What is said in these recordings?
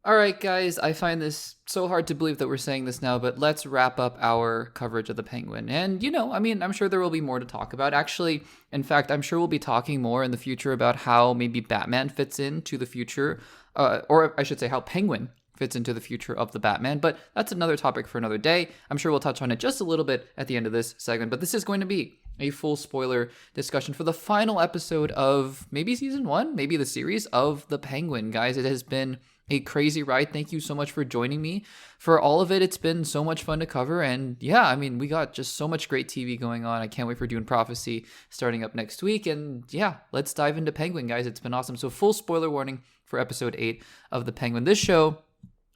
All right, guys, I find this so hard to believe that we're saying this now, but let's wrap up our coverage of the Penguin. And, I'm sure there will be more to talk about. Actually, in fact, I'm sure we'll be talking more in the future about how maybe Batman fits into the future, or I should say, how Penguin fits into the future of the Batman. But that's another topic for another day. I'm sure we'll touch on it just a little bit at the end of this segment, but this is going to be a full spoiler discussion for the final episode of maybe season 1, maybe the series of the Penguin. Guys, it has been a crazy ride. Thank you so much for joining me for all of it. It's been so much fun to cover. And yeah, we got just so much great TV going on. I can't wait for Dune Prophecy starting up next week. And yeah, let's dive into Penguin, guys. It's been awesome. So full spoiler warning for episode 8 of the Penguin. This show,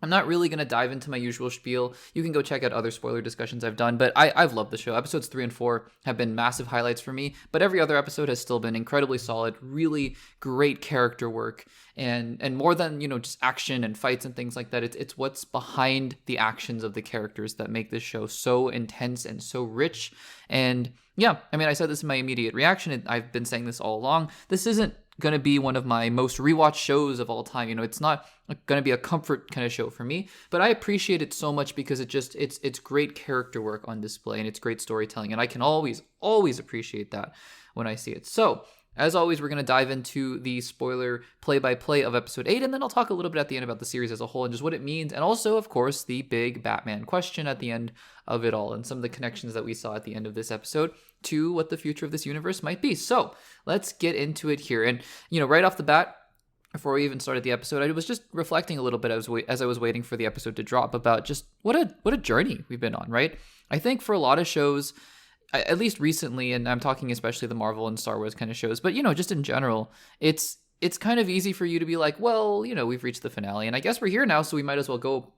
I'm not really going to dive into my usual spiel. You can go check out other spoiler discussions I've done, but I've loved the show. Episodes 3 and 4 have been massive highlights for me, but every other episode has still been incredibly solid, really great character work, and more than, just action and fights and things like that. It's what's behind the actions of the characters that make this show so intense and so rich. And yeah, I said this in my immediate reaction, and I've been saying this all along. This isn't going to be one of my most rewatched shows of all time. It's not going to be a comfort kind of show for me, but I appreciate it so much because it's great character work on display and it's great storytelling, and I can always appreciate that when I see it. So as always, we're going to dive into the spoiler play-by-play of episode 8, and then I'll talk a little bit at the end about the series as a whole and just what it means, and also, of course, the big Batman question at the end of it all, and some of the connections that we saw at the end of this episode to what the future of this universe might be. So let's get into it here. And, right off the bat, before we even started the episode, I was just reflecting a little bit as I was waiting for the episode to drop about just what a journey we've been on, right? I think for a lot of shows, at least recently, and I'm talking especially the Marvel and Star Wars kind of shows, but, just in general, it's kind of easy for you to be like, well, we've reached the finale, and I guess we're here now, so we might as well go,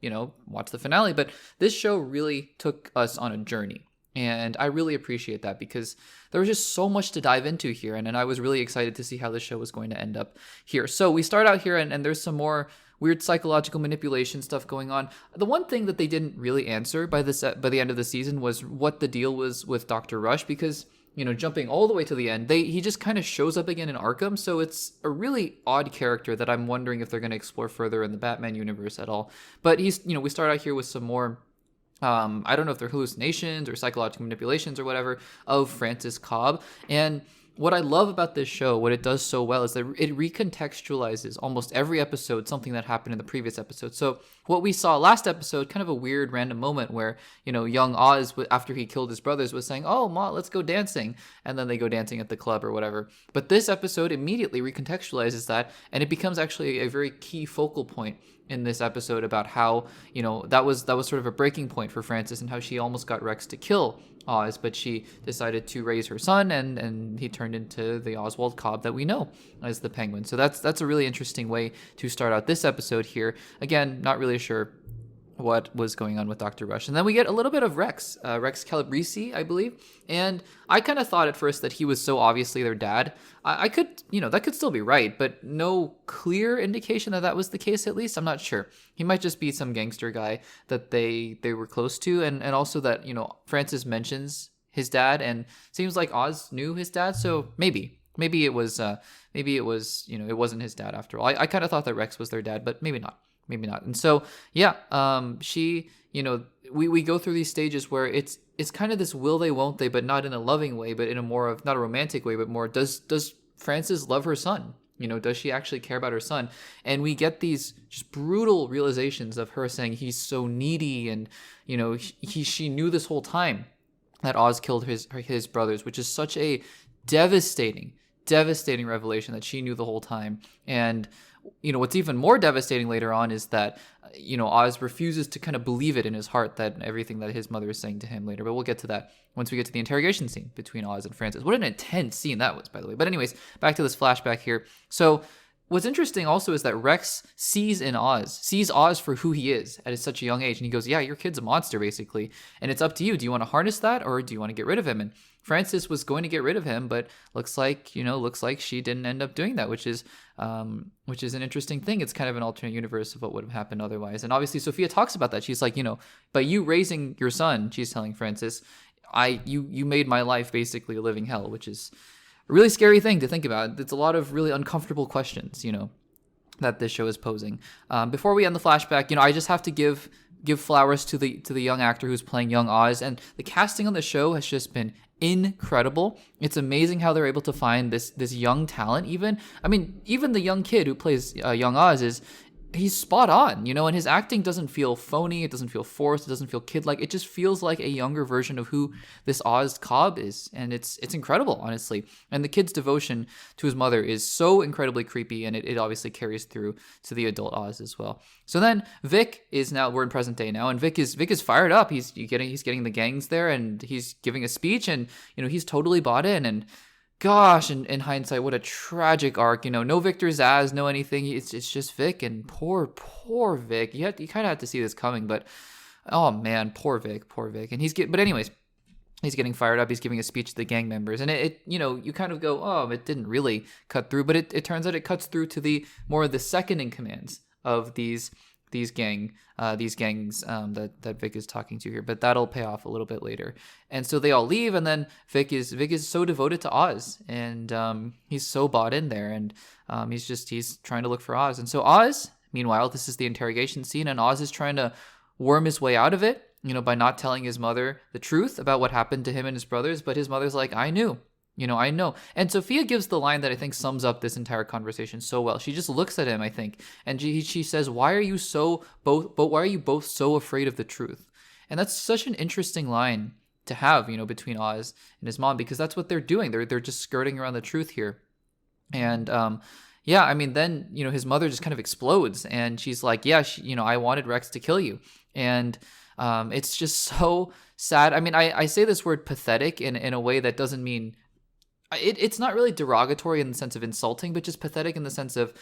watch the finale. But this show really took us on a journey. And I really appreciate that because there was just so much to dive into here. And I was really excited to see how this show was going to end up here. So we start out here and there's some more weird psychological manipulation stuff going on. The one thing that they didn't really answer by the end of the season was what the deal was with Dr. Rush, because, jumping all the way to the end, he just kind of shows up again in Arkham. So it's a really odd character that I'm wondering if they're going to explore further in the Batman universe at all. But he's, we start out here with some more I don't know if they're hallucinations or psychological manipulations or whatever of Francis Cobb. And what I love about this show, what it does so well, is that it recontextualizes almost every episode something that happened in the previous episode. So what we saw last episode, kind of a weird random moment where, young Oz, after he killed his brothers, was saying, oh, Ma, let's go dancing. And then they go dancing at the club or whatever. But this episode immediately recontextualizes that, and it becomes actually a very key focal point in this episode about how, that was sort of a breaking point for Frances and how she almost got Rex to kill Oz, but she decided to raise her son, and he turned into the Oswald Cobb that we know as the Penguin. So that's a really interesting way to start out this episode here. Again, not really sure what was going on with Dr. Rush. And then we get a little bit of Rex Calabrese, I believe. And I kind of thought at first that he was so obviously their dad. I could, that could still be right, but no clear indication that was the case, at least. I'm not sure. He might just be some gangster guy that they were close to. And also that, Francis mentions his dad, and seems like Oz knew his dad. So maybe it was, it wasn't his dad after all. I kind of thought that Rex was their dad, but maybe not. And so, yeah, she, we go through these stages where it's kind of this will they, won't they, but not in a loving way, but in a more of, not a romantic way, but more, does Frances love her son? Does she actually care about her son? And we get these just brutal realizations of her saying he's so needy, and, she knew this whole time that Oz killed his brothers, which is such a devastating revelation that she knew the whole time. And what's even more devastating later on is that, Oz refuses to kind of believe it in his heart, that everything that his mother is saying to him later. But we'll get to that once we get to the interrogation scene between Oz and Francis. What an intense scene that was, by the way. But anyways, back to this flashback here. So what's interesting also is that Rex sees Oz for who he is at such a young age. And he goes, yeah, your kid's a monster, basically. And it's up to you. Do you want to harness that, or do you want to get rid of him? And Frances was going to get rid of him, but looks like she didn't end up doing that, which is an interesting thing. It's kind of an alternate universe of what would have happened otherwise. And obviously Sophia talks about that. She's like, by you raising your son, she's telling Frances, you made my life basically a living hell, which is a really scary thing to think about. It's a lot of really uncomfortable questions, that this show is posing. Before we end the flashback, I just have to give flowers to the young actor who's playing young Oz, and the casting on the show has just been incredible. It's amazing how they're able to find this young talent. Even the young kid who plays young Oz he's spot on, and his acting doesn't feel phony, it doesn't feel forced, it doesn't feel kid-like. It just feels like a younger version of who this Oz Cobb is, and it's incredible, honestly. And the kid's devotion to his mother is so incredibly creepy, and it obviously carries through to the adult Oz as well. So then Vic is now, we're in present day now, and Vic is fired up. He's getting the gangs there, and he's giving a speech, and he's totally bought in. And gosh, in hindsight, what a tragic arc. No Victor Zsasz, no anything. It's just Vic, and poor Vic. You kind of have to see this coming, but oh man, poor Vic. And but anyways, he's getting fired up. He's giving a speech to the gang members, and it you kind of go, oh, it didn't really cut through, but it turns out it cuts through to the more of the second in commands of these gangs that Vic is talking to here, but that'll pay off a little bit later. And so they all leave, and then Vic is so devoted to Oz, and he's so bought in there, and he's trying to look for Oz. And so Oz, meanwhile, this is the interrogation scene, and Oz is trying to worm his way out of it, by not telling his mother the truth about what happened to him and his brothers. But his mother's like, I knew. I know. And Sophia gives the line that I think sums up this entire conversation so well. She just looks at him, I think, and she says, why are you both so afraid of the truth? And that's such an interesting line to have, between Oz and his mom, because that's what they're doing. They're just skirting around the truth here. And then, his mother just kind of explodes, and she's like, yeah, I wanted Rex to kill you. And it's just so sad. I say this word pathetic in a way that doesn't mean it's not really derogatory in the sense of insulting, but just pathetic in the sense of,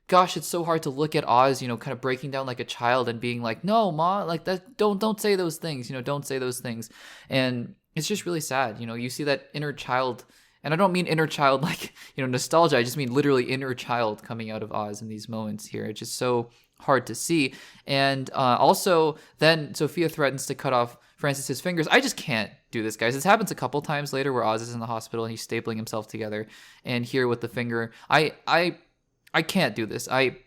gosh, it's so hard to look at Oz, kind of breaking down like a child and being like, no, Ma, like that, don't say those things, don't say those things. And it's just really sad. You see that inner child, and I don't mean inner child like, nostalgia. I just mean literally inner child coming out of Oz in these moments here. It's just so hard to see. And also then Sophia threatens to cut off Francis's fingers. I just can't do this, guys. This happens a couple times later where Oz is in the hospital and he's stapling himself together, and here with the finger, I can't do this. I've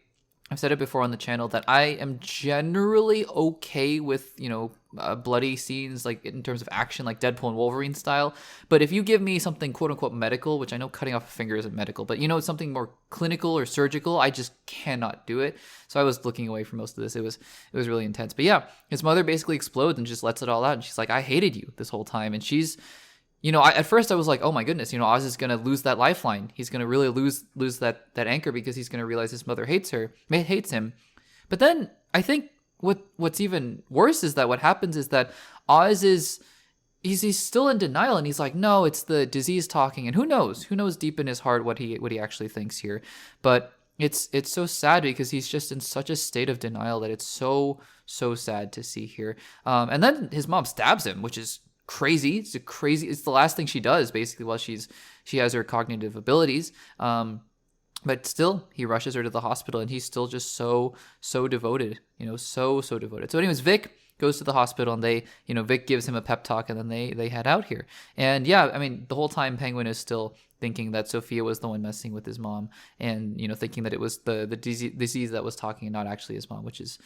said it before on the channel that I am generally okay with, bloody scenes, like in terms of action, like Deadpool and Wolverine style. But if you give me something quote unquote medical, which I know cutting off a finger isn't medical, but something more clinical or surgical, I just cannot do it. So I was looking away from most of this. It was really intense. But yeah, his mother basically explodes and just lets it all out. And she's like, I hated you this whole time. And she's, at first I was like, oh my goodness, Oz is going to lose that lifeline. He's going to really lose that anchor, because he's going to realize his mother hates him. But then I think what's even worse is that what happens is that Oz he's still in denial, and he's like, no, it's the disease talking. And who knows deep in his heart what he actually thinks here. But it's so sad, because he's just in such a state of denial that it's so sad to see here. And then his mom stabs him, which is crazy. It's the last thing she does basically while she has her cognitive abilities. But still, he rushes her to the hospital, and he's still just so devoted, so devoted. So anyways, Vic goes to the hospital, and Vic gives him a pep talk, and then they head out here. And yeah, the whole time Penguin is still thinking that Sophia was the one messing with his mom, and thinking that it was the disease that was talking and not actually his mom, which is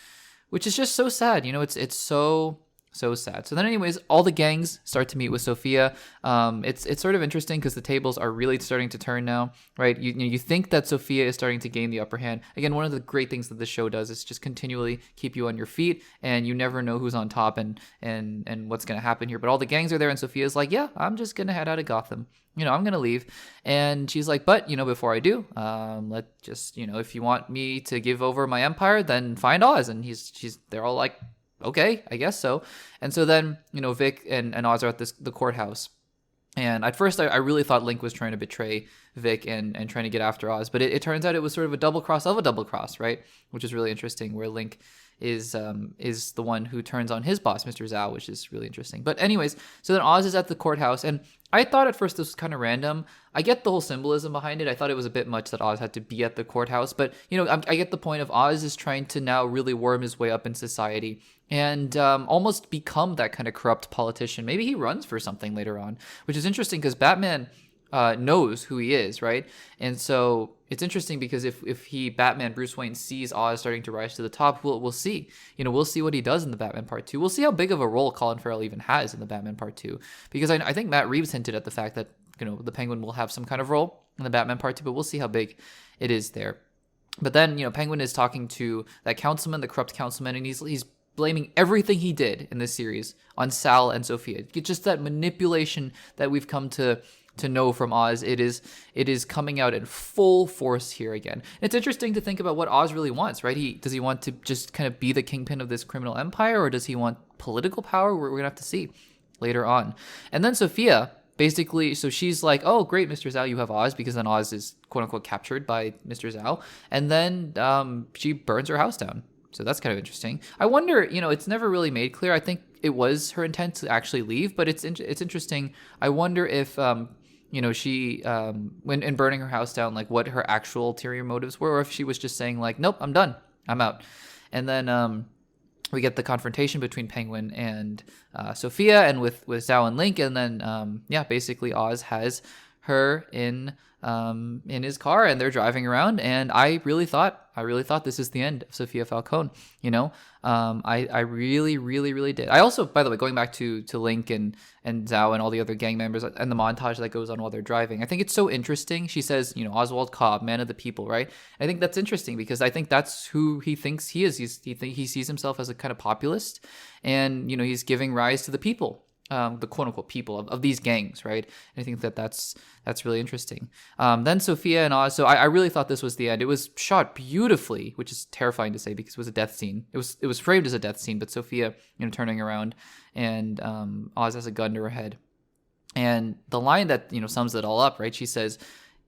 just so sad. It's so sad. So then anyways, all the gangs start to meet with Sophia. It's sort of interesting because the tables are really starting to turn now, right? You think that Sophia is starting to gain the upper hand. Again, one of the great things that the show does is just continually keep you on your feet, and you never know who's on top and what's going to happen here. But all the gangs are there, and Sophia's like, yeah, I'm just going to head out of Gotham. I'm going to leave. And she's like, but, before I do, if you want me to give over my empire, then find Oz. And they're all like, okay, I guess so. And so then, Vic and Oz are at the courthouse. And at first, I really thought Link was trying to betray Vic and trying to get after Oz. But it turns out it was sort of a double cross of a double cross, right? Which is really interesting, where Link is the one who turns on his boss, Mr. Zhao, which is really interesting. But anyways, so then Oz is at the courthouse, and I thought at first this was kind of random. I get the whole symbolism behind it. I thought it was a bit much that Oz had to be at the courthouse, but I get the point of Oz is trying to now really worm his way up in society and almost become that kind of corrupt politician. Maybe he runs for something later on, which is interesting because Batman knows who he is, right? And so it's interesting because if Batman Bruce Wayne sees Oz starting to rise to the top, we'll see. We'll see what he does in the Batman Part 2. We'll see how big of a role Colin Farrell even has in the Batman Part 2, because I think Matt Reeves hinted at the fact that the Penguin will have some kind of role in the Batman Part 2, but we'll see how big it is there. But then Penguin is talking to that councilman, the corrupt councilman, and he's blaming everything he did in this series on Sal and Sophia. Just that manipulation that we've come to know from Oz. It is coming out in full force here again. It's interesting to think about what Oz really wants, right? Does he want to just kind of be the kingpin of this criminal empire, or does he want political power? We're gonna have to see later on. And then Sophia, basically, so she's like, oh, great, Mr. Zhao, you have Oz, because then Oz is quote-unquote captured by Mr. Zhao. And then she burns her house down. So that's kind of interesting. I wonder, it's never really made clear. I think it was her intent to actually leave, but it's interesting. I wonder if, she, when in burning her house down, like what her actual ulterior motives were, or if she was just saying like, nope, I'm done, I'm out. And then we get the confrontation between Penguin and Sophia, and with Zhao and Link, and then basically Oz has her in his car, and they're driving around, and I really thought this is the end of Sophia Falcone. I really, really, really did. I also, by the way, going back to Link and Zhao and all the other gang members and the montage that goes on while they're driving, I think it's so interesting. She says, Oswald Cobb, man of the people, right? I think that's interesting because I think that's who he thinks he is. He sees himself as a kind of populist, and he's giving rise to the people. The quote-unquote people of these gangs, right? And I think that's really interesting. Then Sophia and Oz. So I really thought this was the end. It was shot beautifully, which is terrifying to say because it was a death scene. It was framed as a death scene, but Sophia, turning around, and Oz has a gun to her head. And the line that sums it all up, right? She says,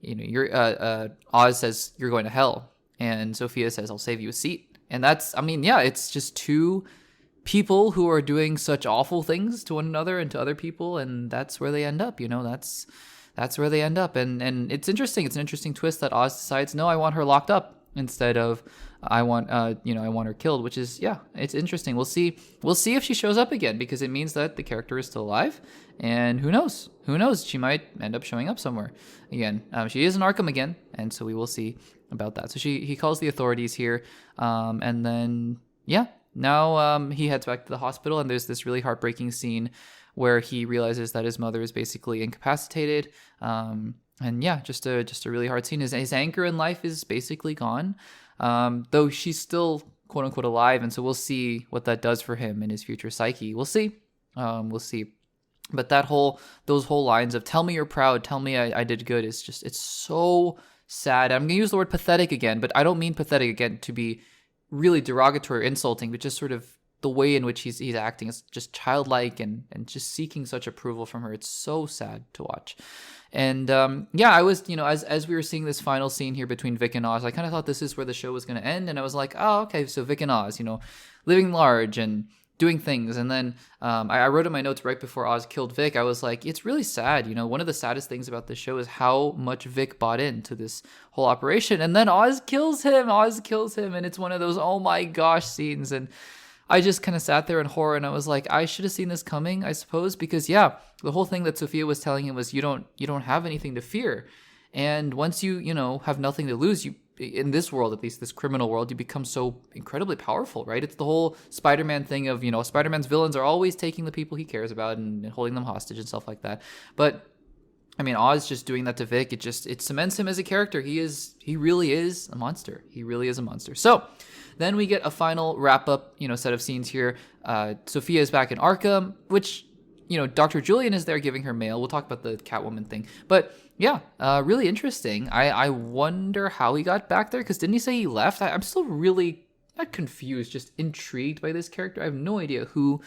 Oz says, "You're going to hell," and Sophia says, "I'll save you a seat." And that's, it's just two people who are doing such awful things to one another and to other people, and that's where they end up. That's where they end up, and it's interesting. It's an interesting twist that Oz decides, no, I want her locked up instead of I want her killed, which is, it's interesting. We'll see if she shows up again, because it means that the character is still alive, and who knows, she might end up showing up somewhere again. She is in Arkham again, and so we will see about that. So he calls the authorities here, and then now he heads back to the hospital, and there's this really heartbreaking scene where he realizes that his mother is basically incapacitated. Just a really hard scene. His anchor in life is basically gone, though she's still quote unquote alive, and so we'll see what that does for him in his future psyche. We'll see. But those whole lines of "tell me you're proud, tell me I did good" is just, it's so sad. I'm gonna use the word pathetic again, but I don't mean pathetic again to be really derogatory or insulting, but just sort of the way in which he's acting is just childlike and just seeking such approval from her. It's so sad to watch. And I was, as we were seeing this final scene here between Vic and Oz, I kind of thought this is where the show was going to end, and I was like, oh, okay, so Vic and Oz, living large and doing things. And then I wrote in my notes right before Oz killed Vic, I was like, it's really sad. One of the saddest things about this show is how much Vic bought into this whole operation. And then Oz kills him. And it's one of those, oh my gosh, scenes. And I just kind of sat there in horror, and I was like, I should have seen this coming, I suppose, because the whole thing that Sophia was telling him was, you don't have anything to fear. And once you have nothing to lose, you, in this world, at least this criminal world, you become so incredibly powerful, right? It's the whole Spider-Man thing of, Spider-Man's villains are always taking the people he cares about and holding them hostage and stuff like that. But Oz just doing that to Vic, it cements him as a character. He really is a monster. He really is a monster. So then we get a final wrap-up, set of scenes here. Sophia is back in Arkham, which, Dr. Julian is there giving her mail. We'll talk about the Catwoman thing. But really interesting. I wonder how he got back there, because didn't he say he left? I'm still really not confused, just intrigued by this character. I have no idea who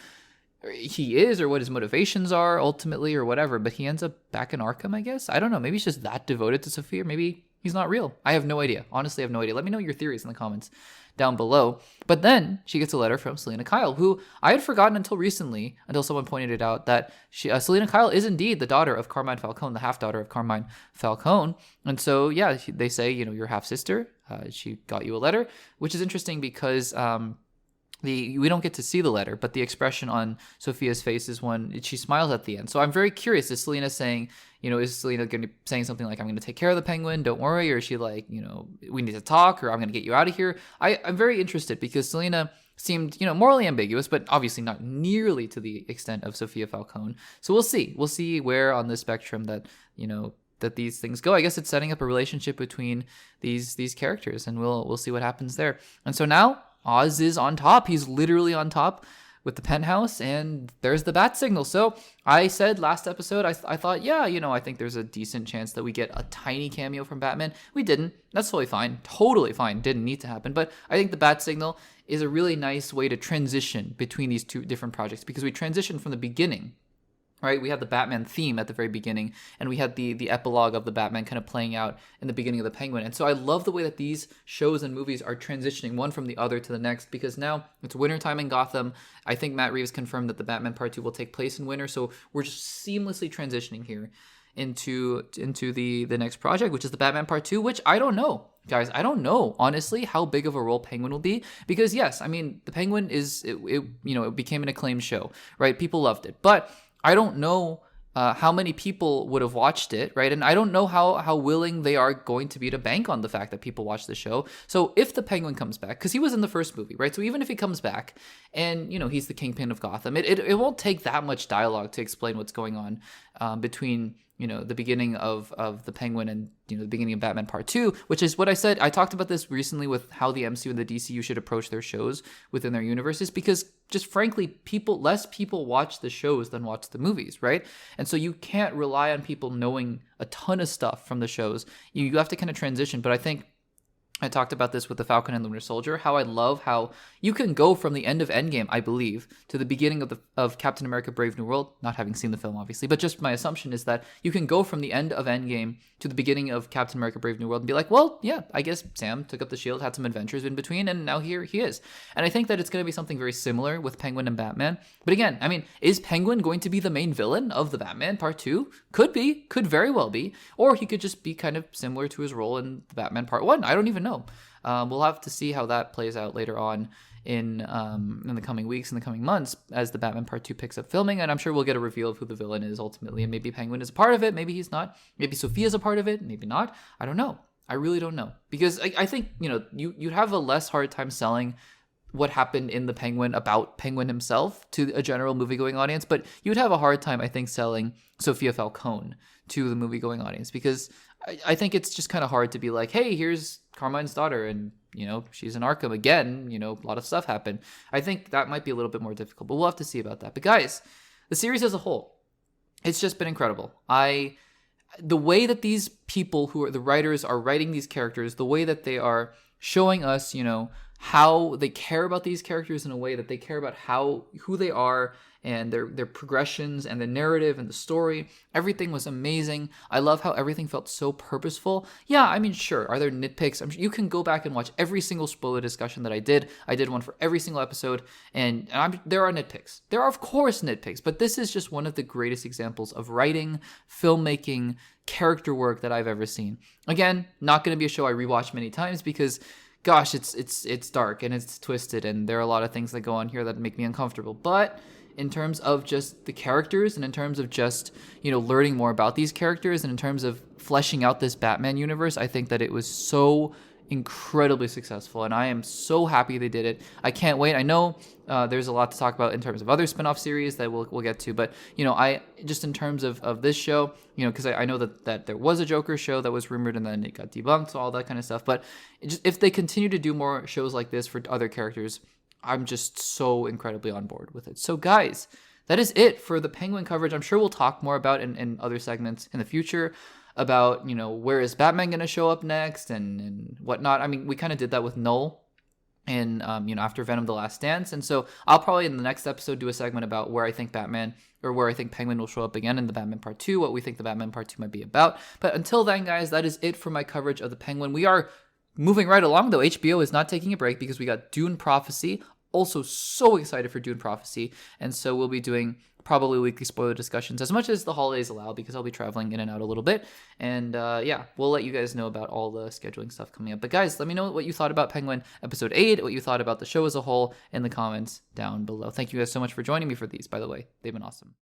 he is or what his motivations are ultimately or whatever, but he ends up back in Arkham, I guess. I don't know. Maybe he's just that devoted to Sophia. Maybe he's not real. I have no idea. Honestly, I have no idea. Let me know your theories in the comments down below. But then she gets a letter from Selena Kyle, who I had forgotten until recently, until someone pointed it out, that Selena Kyle is indeed the daughter of Carmine Falcone, the half-daughter of Carmine Falcone. And so, they say, your half-sister, she got you a letter, which is interesting because we don't get to see the letter, but the expression on Sophia's face is when she smiles at the end. So I'm very curious, is Selena saying, is Selena going to be saying something like, I'm going to take care of the penguin, don't worry, or is she like, we need to talk, or I'm going to get you out of here? I'm very interested because Selena seemed, morally ambiguous, but obviously not nearly to the extent of Sophia Falcone. So we'll see. We'll see where on the spectrum that, that these things go. I guess it's setting up a relationship between these characters, and we'll see what happens there. And so now Oz is on top. He's literally on top with the penthouse, and there's the bat signal. So I said last episode, I thought, yeah, I think there's a decent chance that we get a tiny cameo from Batman. We didn't. That's totally fine. Didn't need to happen. But I think the bat signal is a really nice way to transition between these two different projects, because we transitioned from the beginning. Right, we had the Batman theme at the very beginning, and we had the epilogue of the Batman kind of playing out in the beginning of the Penguin. And so I love the way that these shows and movies are transitioning one from the other to the next, because now it's wintertime in Gotham. I think Matt Reeves confirmed that the Batman Part 2 will take place in winter, so we're just seamlessly transitioning here into the next project, which is the Batman Part 2, which I don't know. Guys, I don't know, honestly, how big of a role Penguin will be, because yes, I mean, the Penguin it became an acclaimed show, right? People loved it, but I don't know how many people would have watched it, right? And I don't know how willing they are going to be to bank on the fact that people watch the show. So if the Penguin comes back, because he was in the first movie, right? So even if he comes back and, he's the kingpin of Gotham, it won't take that much dialogue to explain what's going on between, the beginning of the Penguin and, the beginning of Batman Part 2, which is what I said. I talked about this recently with how the MCU and the DCU should approach their shows within their universes, because just frankly, less people watch the shows than watch the movies, right? And so you can't rely on people knowing a ton of stuff from the shows. You have to kind of transition, but I think I talked about this with the Falcon and the Winter Soldier, how I love how you can go from the end of Endgame, I believe, to the beginning of Captain America Brave New World, not having seen the film, obviously, but just my assumption is that you can go from the end of Endgame to the beginning of Captain America Brave New World and be like, well, yeah, I guess Sam took up the shield, had some adventures in between, and now here he is. And I think that it's going to be something very similar with Penguin and Batman. But again, I mean, is Penguin going to be the main villain of the Batman Part 2? Could be, could very well be. Or he could just be kind of similar to his role in the Batman Part 1. I don't even know. We'll have to see how that plays out later on in the coming weeks, in the coming months, as the Batman Part 2 picks up filming, and I'm sure we'll get a reveal of who the villain is ultimately, and maybe Penguin is a part of it, maybe he's not, maybe Sophia's a part of it, maybe not, I don't know. I really don't know, because I think, you'd have a less hard time selling what happened in the Penguin about Penguin himself to a general movie-going audience, but you'd have a hard time, I think, selling Sophia Falcone to the movie-going audience, because I think it's just kind of hard to be like, hey, here's Carmine's daughter, and, she's in Arkham again, a lot of stuff happened. I think that might be a little bit more difficult, but we'll have to see about that. But guys, the series as a whole, it's just been incredible. The way that these people who are the writers are writing these characters, the way that they are showing us, how they care about these characters in a way that they care about who they are and their progressions and the narrative and the story. Everything was amazing. I love how everything felt so purposeful. Yeah, I mean, sure, are there nitpicks? I'm sure you can go back and watch every single spoiler discussion that I did. I did one for every single episode, and there are nitpicks. There are, of course, nitpicks, but this is just one of the greatest examples of writing, filmmaking, character work that I've ever seen. Again, not going to be a show I rewatch many times because, gosh, it's dark and it's twisted, and there are a lot of things that go on here that make me uncomfortable. But in terms of just the characters, and in terms of just, learning more about these characters, and in terms of fleshing out this Batman universe, I think that it was so incredibly successful, and I am so happy they did it. I can't wait. I know there's a lot to talk about in terms of other spin-off series that we'll get to, but I just in terms of this show, because I know that there was a Joker show that was rumored and then it got debunked, so all that kind of stuff. But if they continue to do more shows like this for other characters, I'm just so incredibly on board with it. So guys, that is it for the Penguin coverage. I'm sure we'll talk more about in other segments in the future about, where is Batman going to show up next and whatnot. I mean, we kind of did that with Null in, after Venom The Last Dance. And so I'll probably in the next episode do a segment about where I think Penguin will show up again in the Batman Part 2, what we think the Batman Part 2 might be about. But until then, guys, that is it for my coverage of the Penguin. We are moving right along, though. HBO is not taking a break because we got Dune Prophecy. Also so excited for Dune Prophecy. And so we'll be doing probably weekly spoiler discussions as much as the holidays allow, because I'll be traveling in and out a little bit. And yeah, we'll let you guys know about all the scheduling stuff coming up. But guys, let me know what you thought about Penguin episode 8, what you thought about the show as a whole in the comments down below. Thank you guys so much for joining me for these, by the way. They've been awesome.